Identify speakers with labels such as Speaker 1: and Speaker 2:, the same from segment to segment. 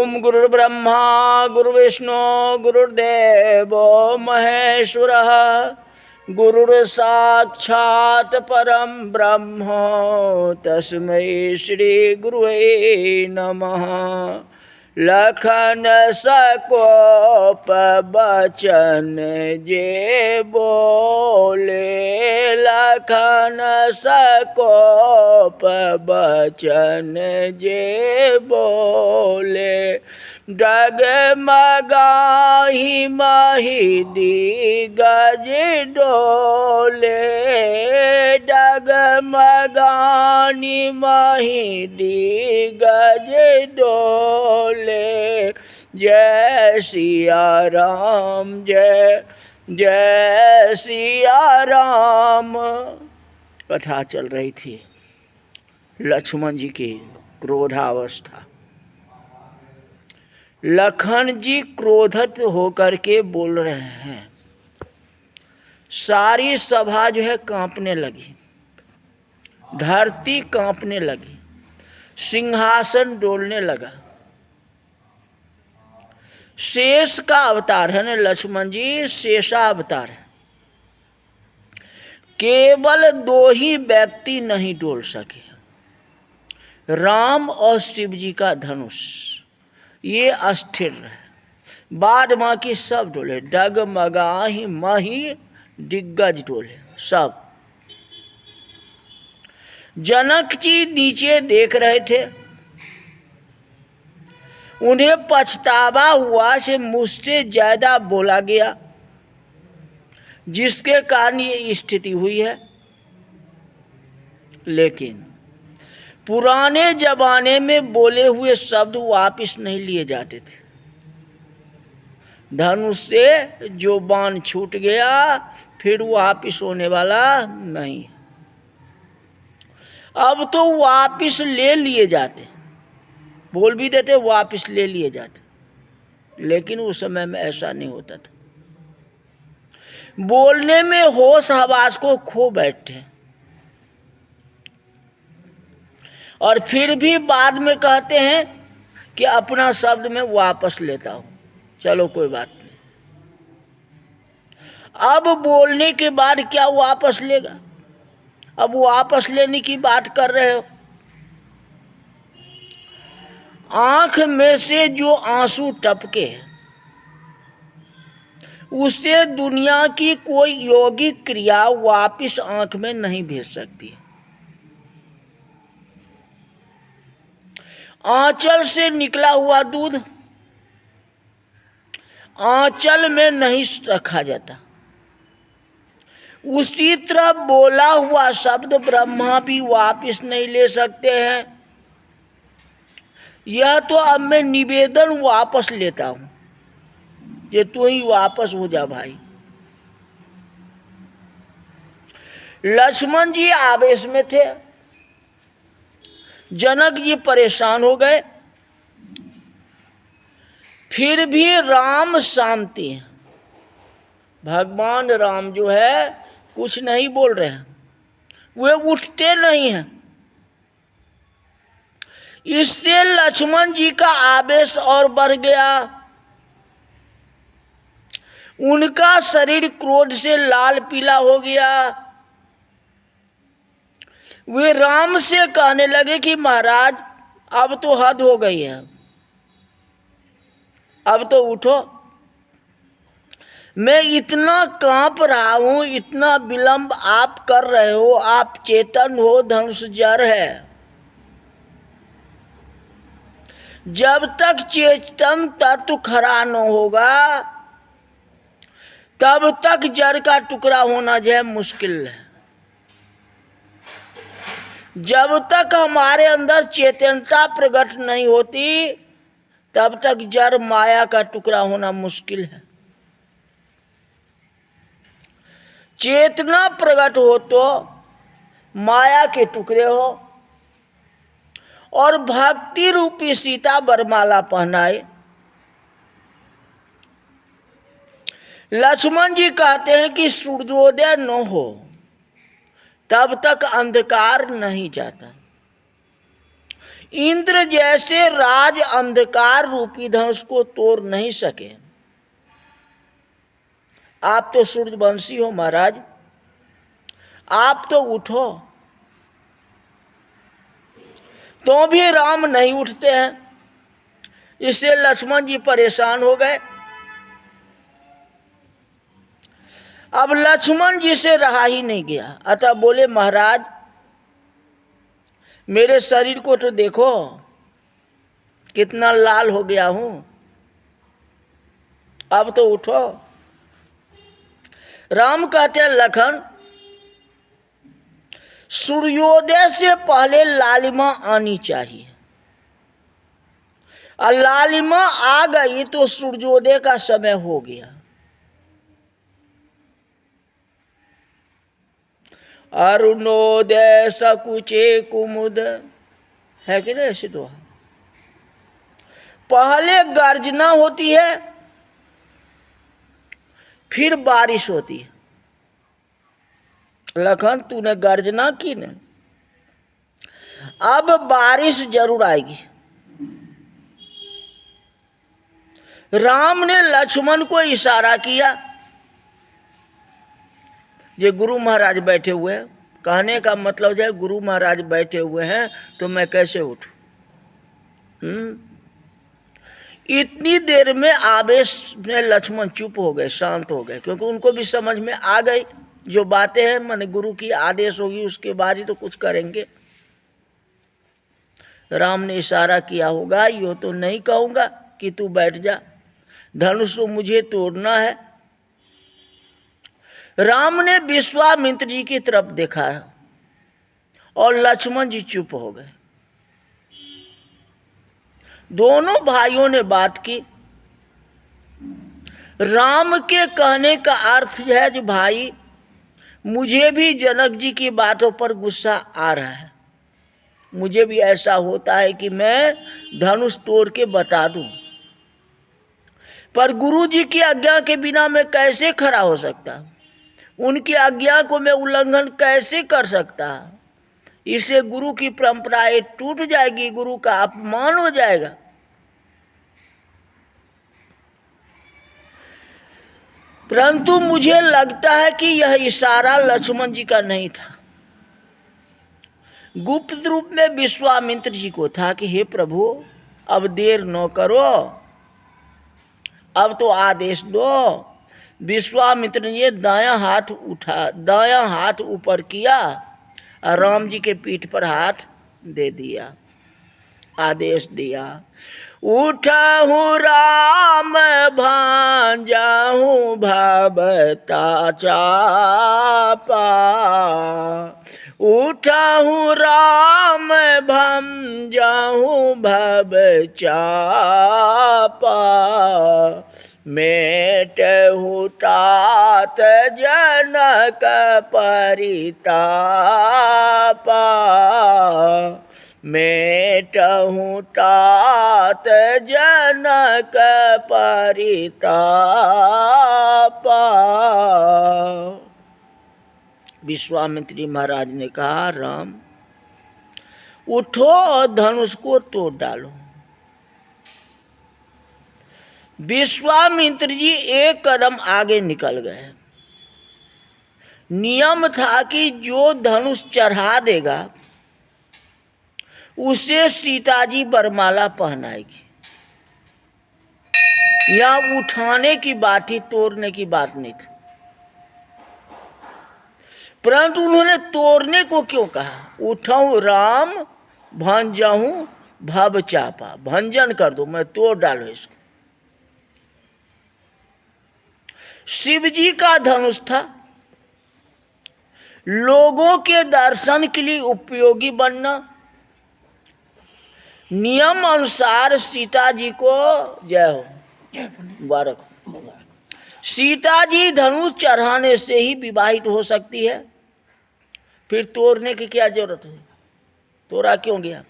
Speaker 1: ओम गुरुर्ब्रह्मा गुरुर्विष्णु गुरुर्देवो महेश्वरः गुरुर्साक्षात् परम ब्रह्म तस्मै श्री गुरुवे नमः। लखन सकोप बचन जे बोले, लखन सकोप बचन जे बोले, डगमगाही मही दिग्गज डोले, डगमगानी मही दिग्गज डोले। जय सिया राम जय जय सिया राम। कथा चल रही थी लक्ष्मण जी की क्रोधावस्था। लखन जी क्रोधित होकर के बोल रहे हैं, सारी सभा जो है कांपने लगी, धरती कांपने लगी, सिंहासन डोलने लगा। शेष का अवतार है ना लक्ष्मण जी, शेषावतार है। केवल दो ही व्यक्ति नहीं डोल सके, राम और शिव जी का धनुष, ये अस्थिर रहे। बाद बाकी सब डोले, डगमगाही मही दिग्गज डोले सब। जनक जी नीचे देख रहे थे, उन्हें पछतावा हुआ से मुझसे ज्यादा बोला गया, जिसके कारण ये स्थिति हुई है। लेकिन पुराने जमाने में बोले हुए शब्द वापस नहीं लिए जाते थे। धनुष से जो बाण छूट गया फिर वापस होने वाला नहीं। अब तो वापस ले लिए जाते, बोल भी देते वापस ले लिए जाते, लेकिन उस समय में ऐसा नहीं होता था। बोलने में होश हवास को खो बैठे और फिर भी बाद में कहते हैं कि अपना शब्द में वापस लेता हूं, चलो कोई बात नहीं। अब बोलने के बाद क्या वापस लेगा? अब वापस लेने की बात कर रहे हो। आंख में से जो आंसू टपके उससे दुनिया की कोई यौगिक क्रिया वापस आंख में नहीं भेज सकती। आंचल से निकला हुआ दूध आंचल में नहीं रखा जाता, उसी तरह बोला हुआ शब्द ब्रह्मा भी वापस नहीं ले सकते हैं। यह तो अब मैं निवेदन वापस लेता हूं, ये तू ही वापस हो जा भाई। लक्ष्मण जी आवेश में थे, जनक जी परेशान हो गए, फिर भी राम शांति हैं। भगवान राम जो है कुछ नहीं बोल रहे हैं, वे उठते नहीं हैं। इससे लक्ष्मण जी का आवेश और बढ़ गया। उनका शरीर क्रोध से लाल पीला हो गया। वे राम से कहने लगे कि महाराज अब तो हद हो गई है, अब तो उठो। मैं इतना कांप रहा हूं, इतना विलंब आप कर रहे हो, आप चेतन हो, धनुष जड़ है। जब तक चेतन तत्व खड़ा न होगा तब तक जड़ का टुकड़ा होना जो है मुश्किल है। जब तक हमारे अंदर चेतनता प्रकट नहीं होती तब तक जड़ माया का टुकड़ा होना मुश्किल है। चेतना प्रकट हो तो माया के टुकड़े हो और भक्ति रूपी सीता वरमाला पहनाए। लक्ष्मण जी कहते हैं कि सूर्योदय न हो तब तक अंधकार नहीं जाता। इंद्र जैसे राज अंधकार रूपी धनुष को तोड़ नहीं सके। आप तो सूर्यवंशी हो महाराज, आप तो उठो। तो भी राम नहीं उठते हैं। इससे लक्ष्मण जी परेशान हो गए। अब लक्ष्मण जी से रहा ही नहीं गया, अतः बोले महाराज मेरे शरीर को तो देखो, कितना लाल हो गया हूं, अब तो उठो। राम कहते हैं लखन, सूर्योदय से पहले लालिमा आनी चाहिए, और लालिमा आ गई तो सूर्योदय का समय हो गया। अरुणोदय सकुचे कुमुद, है कि नहीं ऐसे दोहा? पहले गर्जना होती है, फिर बारिश होती है। लखन तूने गर्जना की न, अब बारिश जरूर आएगी। राम ने लक्ष्मण को इशारा किया, ये गुरु महाराज बैठे हुए हैं, कहने का मतलब है गुरु महाराज बैठे हुए हैं तो मैं कैसे उठूं? इतनी देर में आवेश में लक्ष्मण चुप हो गए, शांत हो गए, क्योंकि उनको भी समझ में आ गई जो बातें हैं, माने गुरु की आदेश होगी उसके बाद ही तो कुछ करेंगे। राम ने इशारा किया होगा, यो तो नहीं कहूंगा कि तू बैठ जा, धनुष तो मुझे तोड़ना है। राम ने विश्वामित्र जी की तरफ देखा और लक्ष्मण जी चुप हो गए। दोनों भाइयों ने बात की। राम के कहने का अर्थ है कि भाई मुझे भी जनक जी की बातों पर गुस्सा आ रहा है, मुझे भी ऐसा होता है कि मैं धनुष तोड़ के बता दूं, पर गुरु जी की आज्ञा के बिना मैं कैसे खड़ा हो सकता, उनकी आज्ञा को मैं उल्लंघन कैसे कर सकता? इससे गुरु की परंपराएं टूट जाएगी, गुरु का अपमान हो जाएगा। परंतु मुझे लगता है कि यह इशारा लक्ष्मण जी का नहीं था, गुप्त रूप में विश्वामित्र जी को था कि हे प्रभु अब देर न करो, अब तो आदेश दो। विश्वामित्र ने दायां हाथ ऊपर किया और राम जी के पीठ पर हाथ दे दिया, आदेश दिया, उठाहु राम भांजाहु भवता चापा, उठाहु राम भांजाहु भव चापा, मेटहु तात जनक परितापा, मेटहु तात जनक परितापा। विश्वामित्री महाराज ने कहा राम उठो और धनुष को तोड़ डालो। विश्वामित्र जी एक कदम आगे निकल गए। नियम था कि जो धनुष चढ़ा देगा उसे सीता जी वरमाला पहनाएगी, या उठाने की बात ही, तोड़ने की बात नहीं थी। परंतु उन्होंने तोड़ने को क्यों कहा? उठाऊं राम भंजाऊं भव चापा, भंजन कर दो, मैं तोड़ डालो इसको। शिव जी का धनुष था, लोगों के दर्शन के लिए उपयोगी बनना, नियम अनुसार सीता जी को जय हो, मुबारक हो, सीता जी धनुष चढ़ाने से ही विवाहित हो सकती है, फिर तोड़ने की क्या जरूरत है? तोड़ा क्यों गया?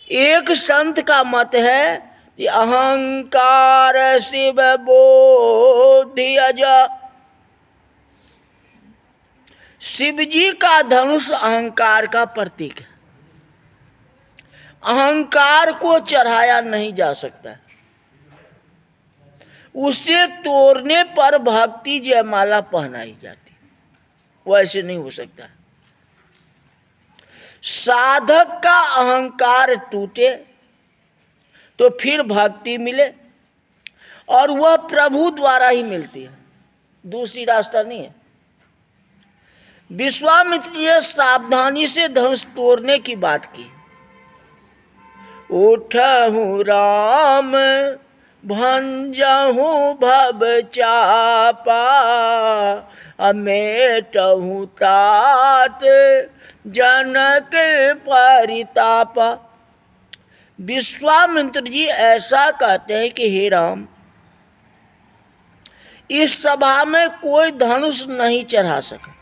Speaker 1: एक संत का मत है कि अहंकार शिव बोधि अज, शिव जी का धनुष अहंकार का प्रतीक है। अहंकार को चढ़ाया नहीं जा सकता। उसे तोड़ने पर भक्ति जयमाला पहनाई जाती, वैसे नहीं हो सकता। साधक का अहंकार टूटे तो फिर भक्ति मिले, और वह प्रभु द्वारा ही मिलती है, दूसरी रास्ता नहीं है। विश्वामित्र जी सावधानी से धनुष तोड़ने की बात की। उठहु राम भंजहु भव चापा, अमेटहु तात जनक परितापा। विश्वामित्र जी ऐसा कहते हैं कि हे राम, इस सभा में कोई धनुष नहीं चढ़ा सका,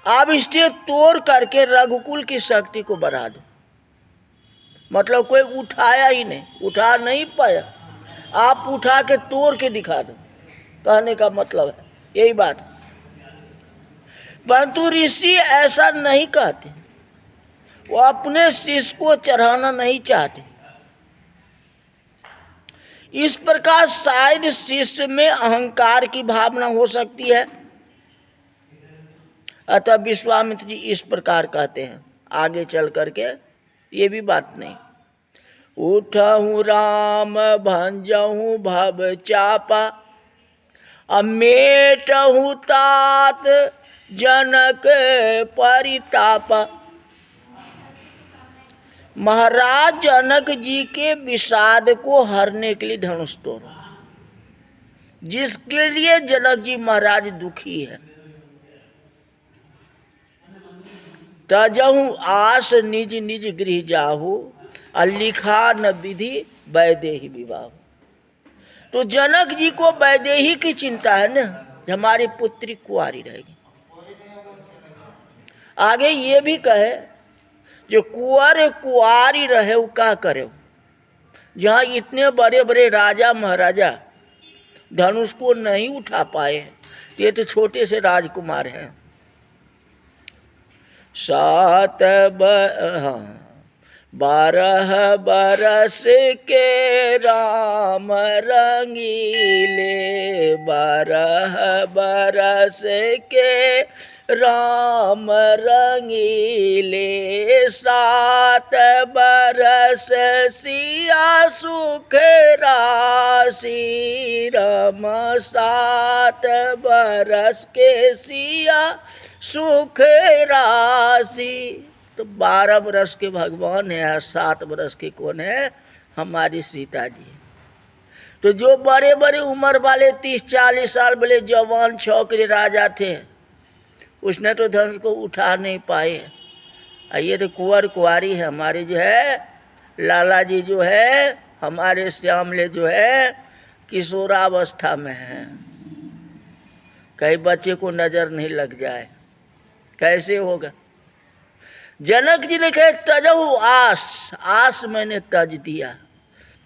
Speaker 1: आप इसे तोड़ करके रघुकुल की शक्ति को बढ़ा दो। मतलब कोई उठाया ही नहीं, उठा नहीं पाया, आप उठा के तोड़ के दिखा दो, कहने का मतलब है यही बात। परंतु ऋषि ऐसा नहीं कहते, वो अपने शिष्य को चढ़ाना नहीं चाहते। इस प्रकार शायद शिष्य में अहंकार की भावना हो सकती है, अतः विश्वामित्र जी इस प्रकार कहते हैं। आगे चल करके ये भी बात नहीं। उठहु राम भंजहु भव चापा, अमेटहु तात जनक परितापा। महाराज जनक जी के विषाद को हरने के लिए धनुष तोड़ो, जिसके लिए जनक जी महाराज दुखी है। तजहु आस निज निज गृह जाहु, लिखा न विधि वैदेही विवाह। तो जनक जी को वैदेही की चिंता है ना, हमारी पुत्री कुंवारी रहेगी। आगे ये भी कहे जो कुंवर कुंवारी रहे वो क्या करे। जहाँ इतने बड़े बड़े राजा महाराजा धनुष को नहीं उठा पाए, ये तो छोटे से राजकुमार हैं। 12 बरस के राम रंगीले, 12 बरस के राम रंगीले, 7 बरस सिया सुख राशि राम, 7 बरस के सिया सुख राशि। तो 12 बरस के भगवान है, 7 बरस के कौन है? हमारी सीता जी। तो जो बड़े बड़े उम्र वाले 30-40 साल वाले जवान छोकरे राजा थे, उसने तो धनुष को उठा नहीं पाए। ये तो कुंवर कुंवारी है हमारे, जो है लाला जी जो है हमारे श्यामले जो है किशोरावस्था में है। कहीं बच्चे को नजर नहीं लग जाए, कैसे होगा? जनक जी ने कहे तजहु आस, आस मैंने तज दिया।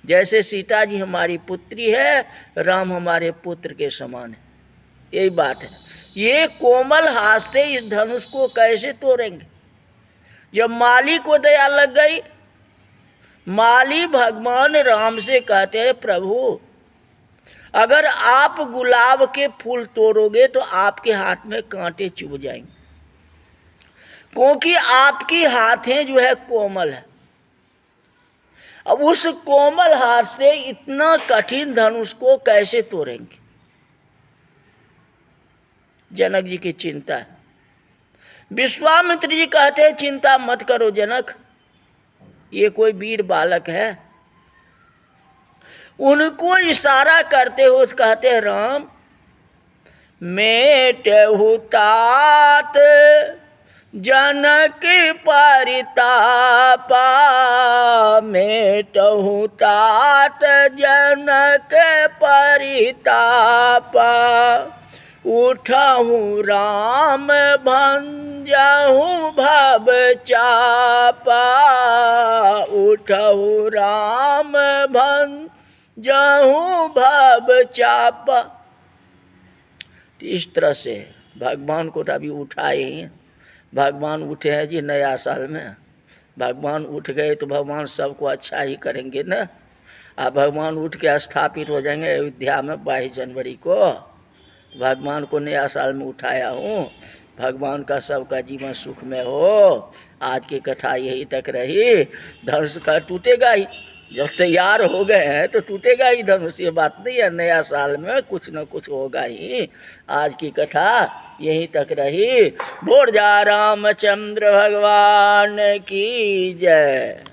Speaker 1: जैसे सीता जी हमारी पुत्री है, राम हमारे पुत्र के समान है, यही बात है। ये कोमल हाथ से इस धनुष को कैसे तोड़ेंगे? जब माली को दया लग गई, माली भगवान राम से कहते हैं प्रभु अगर आप गुलाब के फूल तोड़ोगे तो आपके हाथ में कांटे चुभ जाएंगे, क्योंकि आपकी हाथें जो है कोमल है। अब उस कोमल हाथ से इतना कठिन धनुष को कैसे तोड़ेंगे? जनक जी की चिंता है। विश्वामित्र जी कहते हैं चिंता मत करो जनक, ये कोई वीर बालक है। उनको इशारा करते हो कहते हैं राम मेटहु तात जनक परितापा, मेटहु तात जनक परितापा, उठहु राम भंजहु भव चापा, उठहु राम भंजहु भव चापा। इस तरह से भगवान को तो अभी उठाए ही, भगवान उठे हैं जी नया साल में, भगवान उठ गए तो भगवान सबको अच्छा ही करेंगे ना। अब भगवान उठ के स्थापित हो जाएंगे अयोध्या में 22 जनवरी को। भगवान को नया साल में उठाया हूँ। भगवान का सबका जीवन सुख में हो। आज की कथा यही तक रही। धनुष का टूटेगा ही, जब तैयार हो गए हैं तो टूटेगा ही धनुष, ये बात नहीं है। नया साल में कुछ न कुछ होगा ही। आज की कथा यहीं तक रही। बोल जा रामचंद्र भगवान की जय।